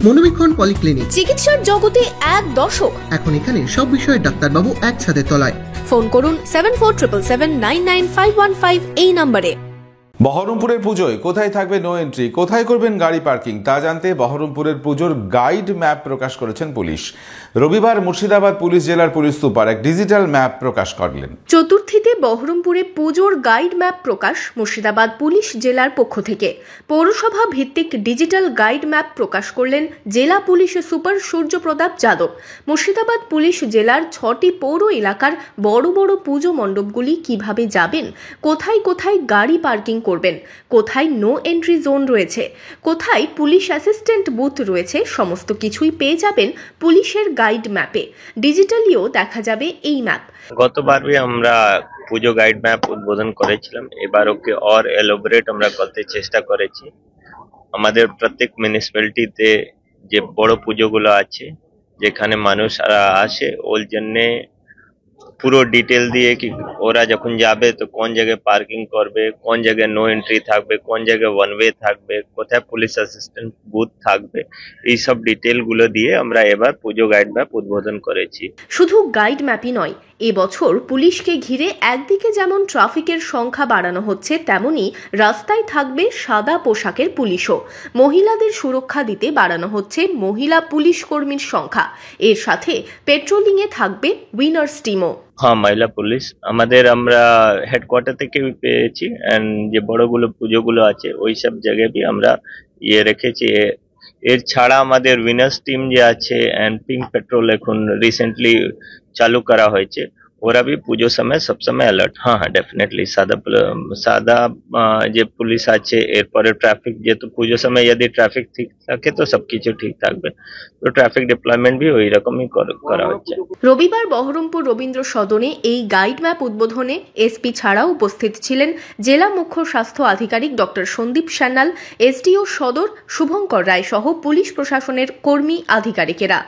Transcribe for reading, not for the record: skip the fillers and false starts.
মনোবীক্ষণ polyclinic, চিকিৎসার জগতে এক দশক। এখন এখানে সব বিষয়ে ডাক্তারবাবু এক ছাদের তলায়। ফোন করুন 7477799515 এই নম্বরে। বহরমপুরের পুজোয় কোথায় থাকবে নো এন্ট্রি, কোথায় করবেন গাড়ি পার্কিং, তা জানতে বহরমপুরের পুজোর গাইড ম্যাপ প্রকাশ করেছেন পুলিশ। রবিবার মুর্শিদাবাদ পুলিশ জেলার পুলিশ সুপার এক ডিজিটাল ম্যাপ প্রকাশ করলেন। চতুর্থীতে বহরমপুরে পুজোর গাইড ম্যাপ প্রকাশ মুর্শিদাবাদ পুলিশ জেলার পক্ষ থেকে। পৌরসভা ভিত্তিক ডিজিটাল গাইড ম্যাপ প্রকাশ করলেন জেলা police super Suryapratap Yadav. Murshidabad police জেলার 6টি পৌর এলাকার বড় বড় পুজো মণ্ডপগুলি কিভাবে যাবেন, কোথায় কোথায় গাড়ি পার্কিং করবেন, কোথায় নো এন্ট্রি জোন রয়েছে, কোথায় পুলিশ অ্যাসিস্ট্যান্ট বুথ রয়েছে, সমস্ত কিছুই পেয়ে যাবেন পুলিশের গাইড ম্যাপে। ডিজিটালিও দেখা যাবে এই ম্যাপ। গতবার আমরা পুজো গাইড ম্যাপ উদ্বোধন করেছিলাম, এবার ওকে আর এলোবরেট আমরা করতে চেষ্টা করেছি। আমাদের প্রত্যেক মিউনিসিপ্যালিটিতে যে বড় পুজোগুলো আছে, যেখানে মানুষরা আসে, ওর জন্যে পুরো ডিটেল দিয়ে কি ওরা যখন যাবে তো কোন জায়গায় পার্কিং করবে, কোন জায়গায় নো এন্ট্রি থাকবে, কোন জায়গায় ওয়ান ওয়ে থাকবে, কোথায় পুলিশ অ্যাসিস্ট্যান্ট বুথ থাকবে, এই সব ডিটেল গুলো দিয়ে আমরা এবার পুজো গাইড ম্যাপ উদ্বোধন করেছি। শুধু গাইড ম্যাপই নয়, এবছর পুলিশকে ঘিরে একদিকে যেমন ট্রাফিকের সংখ্যা বাড়ানো হচ্ছে, তেমনি রাস্তায় থাকবে সাদা পোশাকের পুলিশও। মহিলাদের সুরক্ষা দিতে বাড়ানো হচ্ছে মহিলা পুলিশ কর্মীর সংখ্যা। এর সাথে পেট্রোলিংয়ে থাকবে উইনার্স টিমও। হ্যাঁ, মহিলা পুলিশ আমাদের আমরা হেডকোয়ার্টার থেকে পেয়েছি, এন্ড যে বড়গুলো পুজোগুলো আছে ওই সব জায়গায় আমরা রেখেছি। এর ছাড়া আমাদের উইনার্স টিম যে আছে এন্ড পিঙ্ক পেট্রোল এখন রিসেন্টলি চালু করা হয়েছে, ওরা भी পুজো সময় সবসময় অ্যালার্ট। হ্যাঁ, ডেফিনেটলি সাদা যে পুলিশ আছে, এরপরে ট্রাফিক, যেহেতু পুজো সময় যদি ট্রাফিক ঠিক থাকে তো সবকিছু ঠিক থাকবে, তো ট্রাফিক ডিপ্লয়মেন্ট भी ওই রকমই করা হচ্ছে। রবিবার বহরমপুর রবীন্দ্র সদনে এই গাইড ম্যাপ উদ্বোধনে এসপি ছাড়াও উপস্থিত ছিলেন জেলা মুখ্য স্বাস্থ্য আধিকারিক ডক্টর সন্দীপ সান্যাল, এসডিও সদর শুভঙ্কর রায় সহ পুলিশ প্রশাসনের কর্মী আধিকারিকেরা।